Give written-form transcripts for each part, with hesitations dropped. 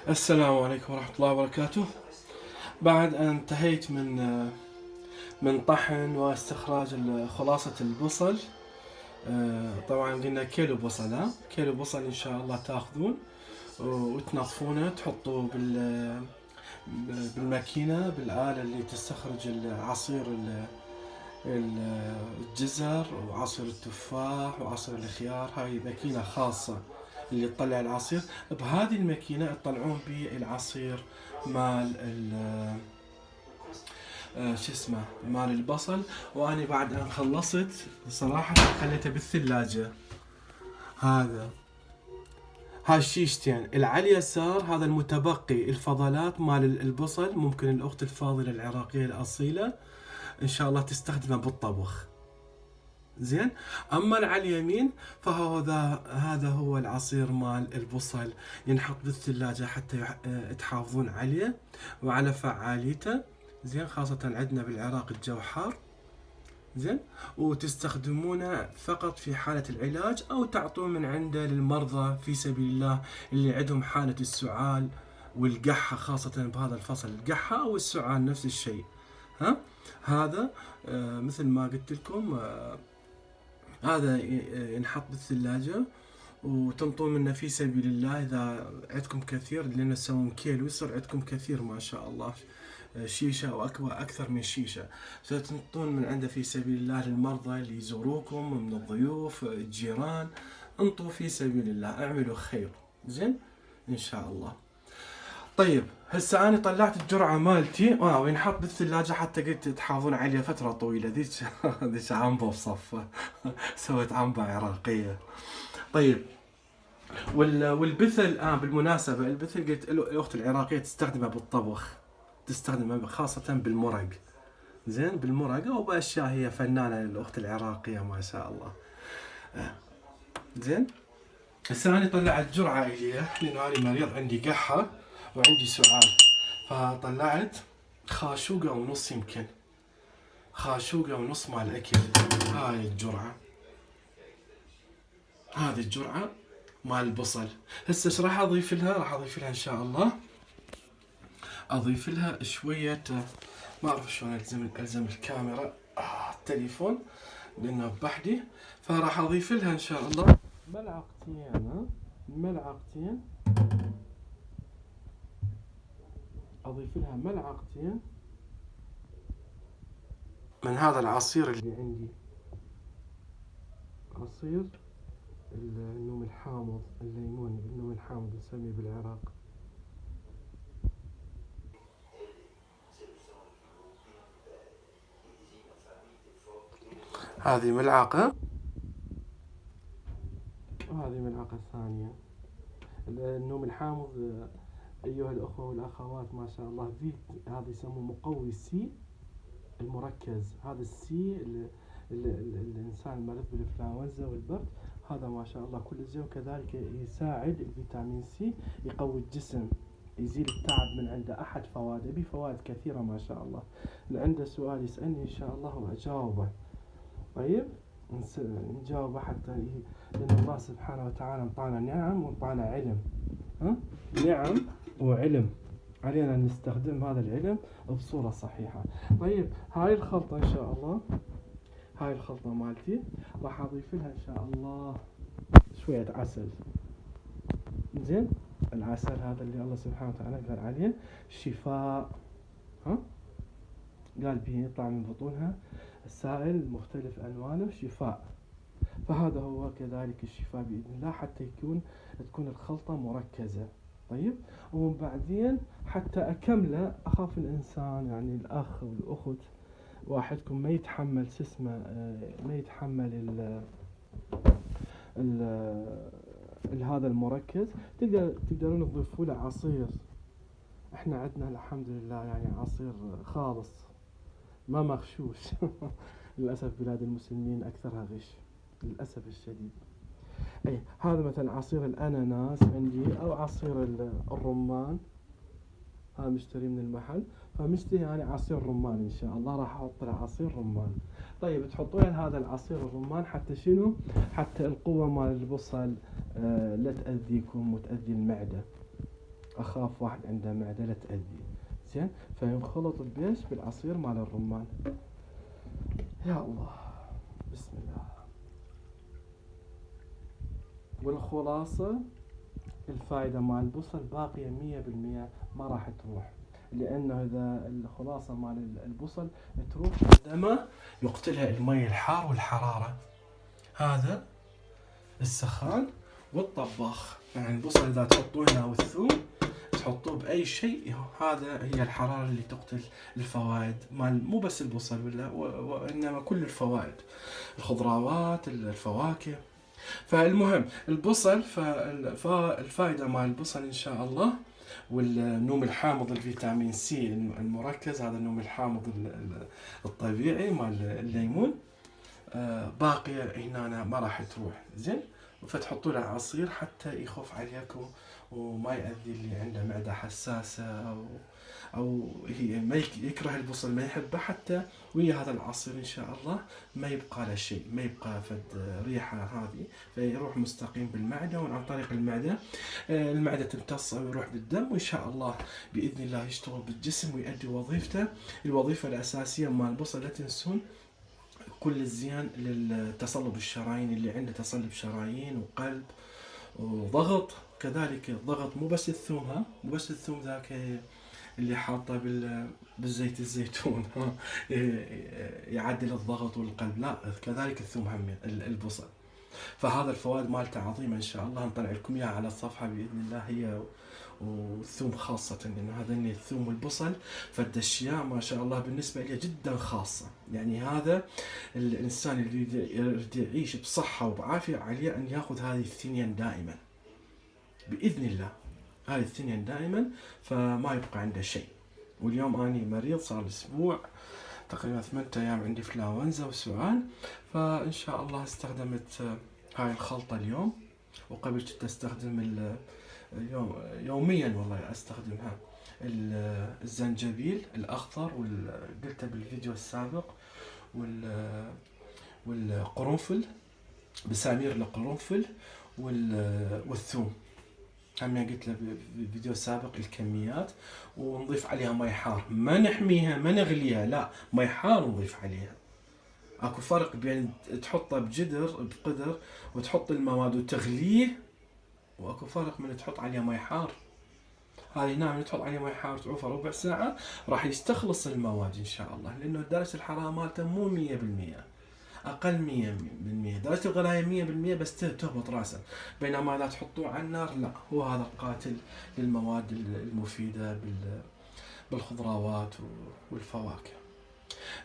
السلام عليكم ورحمة الله وبركاته. بعد أن انتهيت من طحن واستخراج خلاصة البصل. طبعا قلنا كيلو بصل، كيلو بصل إن شاء الله تاخذون وتنظفونه، تحطوه بالماكينة، بالآلة اللي تستخرج العصير، الجزر وعصير التفاح وعصير الخيار. هاي ماكينة خاصة اللي تطلع العصير. بهذه الماكينة تطلعون به العصير مال شو اسمه، مال البصل. وأنا بعد أن خلصت صراحة خليته بالثلاجة. هاي الشيشتين اللي على اليسار هذا المتبقي، الفضلات مال البصل، ممكن الأخت الفاضلة العراقية الأصيلة إن شاء الله تستخدمه بالطبخ. زين. اما على اليمين هذا هو العصير مال البصل، ينحط بالثلاجة حتى تحافظون عليه وعلى فعاليته. زين، خاصة عندنا بالعراق الجو حار. زين، وتستخدمونه فقط في حالة العلاج او تعطون من عنده للمرضى في سبيل الله اللي عندهم حالة السعال والقحة، خاصة بهذا الفصل القحة او السعال نفس الشيء. هذا مثل ما قلت لكم، هذا ينحط بالثلاجة وتنطون منه في سبيل الله إذا عندكم كثير، لأن تسوون كيلو يصير عندكم كثير ما شاء الله، شيشة أو أكثر من شيشة، فتنطون من عنده في سبيل الله للمرضى اللي يزوروكم من الضيوف الجيران. انطوا في سبيل الله، اعملوا خير. زين إن شاء الله. طيب هسه انا طلعت الجرعه مالتي وينحط بالثلاجه حتى قلت تحافظون عليها فتره طويله. ذيك عنبه بصفه سويت عنبه عراقيه. طيب والبثل، بالمناسبه البثل قلت الاخت العراقيه تستخدمه بالطبخ، تستخدمه خاصه بالمرق. زين، بالمرق او باشياء، هي فنانه الاخت العراقيه ما شاء الله. زين، هسه انا طلعت جرعه الي، لان انا مريض عندي قحه وعندي سعال، فطلعت خاشوقة ونص، يمكن خاشوقة ونص مال الأكل. هاي الجرعة، هذه الجرعة مال البصل. هسه ايش راح اضيف لها؟ راح اضيف لها ان شاء الله، اضيف لها شوية، ما اعرف شلون الزم الكاميرا، التليفون لانه بحدي. فراح اضيف لها ان شاء الله ملعقتين، اضيف لها ملعقتين من هذا العصير اللي عندي، عصير النوم الحامض، الليمون النوم الحامض نسميه بالعراق. هذه ملعقة، وهذه ملعقة ثانية. النوم الحامض أيها الأخوة والأخوات ما شاء الله، هذا يسموه مقوي السي المركز. هذا السي الإنسان المريض بالإنفلونزا والبرد، هذا ما شاء الله كل زين. وكذلك يساعد الفيتامين سي، يقوي الجسم، يزيل التعب من عنده. أحد فوائده، بفوائد كثيرة ما شاء الله. اللي عنده سؤال يسألني إن شاء الله وأجاوبه. طيب نجاوبه حتى لأن الله سبحانه وتعالى انطانا نعم وانطانا علم. نعم وعلم، علينا نستخدم هذا العلم بصورة صحيحة. طيب هاي الخلطة إن شاء الله، هاي الخلطة مالتي راح أضيف لها إن شاء الله شوية عسل. زين، العسل هذا اللي الله سبحانه وتعالى قال عليه شفاء، قال به يطلع من بطونها السائل مختلف ألوانه شفاء. فهذا هو كذلك الشفاء بإذن الله، حتى تكون الخلطة مركزة. طيب، ومن بعدين حتى أكمله، أخاف الإنسان يعني الأخ والأخت واحدكم ما يتحمل ما يتحمل هذا المركز، تقدرون تضيفوا له عصير. احنا عندنا الحمد لله يعني عصير خالص ما مغشوش للأسف بلاد المسلمين أكثرها غش للأسف الشديد. أي هذا مثلا عصير الأناناس عندي، أو عصير الرمان، هذا مشتري من المحل، فمشتري يعني عصير رمان إن شاء الله، راح أحط له عصير رمان. طيب تحطون هذا العصير الرمان حتى شنو؟ حتى القوة مال البصل لا تأذيكم وتأذي المعدة. اخاف واحد عنده معدة لا تأذي. زين، فينخلط البيش بالعصير مال الرمان. يا الله، بسم الله. والخلاصة الفائدة مال البصل باقية 100%، ما راح تروح، لأنه إذا الخلاصة مال البصل تروح عندما يقتلها المي الحار والحرارة. هذا السخان والطباخ، يعني البصل إذا تحطونه والثوم تحطوه بأي شيء، هذا هي الحرارة اللي تقتل الفوائد مال مو بس البصل وإنما كل الفوائد، الخضروات، الفواكه. فالمهم البصل، فالفائدة مع البصل إن شاء الله، والنوم الحامض الفيتامين سي المركز، هذا النوم الحامض الطبيعي مال الليمون، باقية هنا ما راح تروح. زين، فتحطوا له عصير حتى يخف عليكم وما يأذي اللي عنده معدة حساسة أو هي ما يكره البصل، ما يحبه، حتى ويا هذا العصير إن شاء الله ما يبقى له شيء، ما يبقى فد ريحة هذه، فيروح مستقيم بالمعدة، وعن طريق المعدة المعدة تمتص ويروح بالدم، وإن شاء الله بإذن الله يشتغل بالجسم ويؤدي وظيفته، الوظيفة الأساسية مال البصل. لا تنسون كل الزيان للتصلب الشرايين، اللي عنده تصلب شرايين وقلب وضغط، كذلك الضغط مو بس الثوم، مو بس الثوم ذاك اللي حاطه بالزيت الزيتون يعدل الضغط والقلب، لا، كذلك الثوم هم البصل. فهذا الفوائد مالته عظيمة، إن شاء الله نطلع لكم إياها على الصفحة بإذن الله، هي والثوم خاصة، لأنه هذا الثوم والبصل فد أشياء ما شاء الله بالنسبة لي جدا خاصة. يعني هذا الإنسان اللي يريد يعيش بصحة وبعافية عليه أن يأخذ هذه الثنين دائما بإذن الله، هذه الثنين دائما، فما يبقى عنده شيء. واليوم أني مريض صار لي أسبوع تقريبا 8 أيام عندي فلاونزا وسعال، فإن شاء الله استخدمت هاي الخلطة اليوم، وقبل كنت استخدم يوميا والله استخدمها، الزنجبيل الأخضر قلته بالفيديو السابق، والقرنفل، بسامير القرنفل، والثوم هم قلت له بالفيديو السابق الكميات، ونضيف عليها مي حار، ما نحميها ما نغليها، لا، مي حار نضيف عليها. اكو فرق بين تحطه بقدر وتحط المواد وتغليه، واكو فرق من تحط عليها مي حار. هذه هنا من تحط عليه مي حار تعوفه ربع ساعة راح يستخلص المواد إن شاء الله، لأنه درجة الحرارة مالته مو 100%، أقل 100%، درجة الغلاية 100%، بس تهبط راسا. بينما لا تحطوه على النار، لا، هو هذا القاتل للمواد المفيدة بالخضروات والفواكه.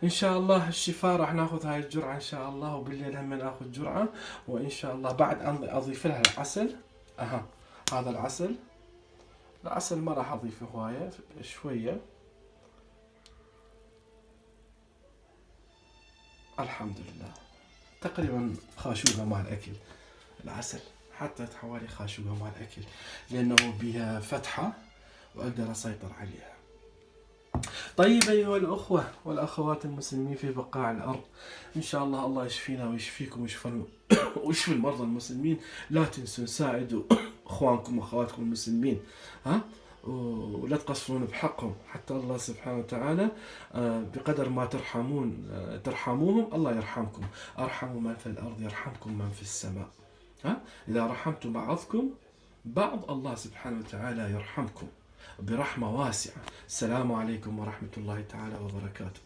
إن شاء الله الشفاء راح ناخذ هاي الجرعة إن شاء الله، وبالليل هم ناخذ جرعة، وإن شاء الله بعد أضيف لها العسل. هذا العسل ما راح أضيفه هواية، شوية. الحمد لله، تقريبا خاشوقة مع الأكل العسل، حتى حوالي خاشوقة مع الأكل، لأنه بها فتحة وأقدر أسيطر عليها. طيب أيها الأخوة والأخوات المسلمين في بقاع الأرض، إن شاء الله الله يشفينا ويشفيكم ويشفي المرضى المسلمين. لا تنسوا ساعدوا أخوانكم وأخواتكم المسلمين، ولا تقصرون بحقهم، حتى الله سبحانه وتعالى بقدر ما ترحموهم الله يرحمكم. أرحموا من في الأرض يرحمكم من في السماء. إذا رحمتم بعضكم بعض الله سبحانه وتعالى يرحمكم برحمة واسعة. السلام عليكم ورحمة الله تعالى وبركاته.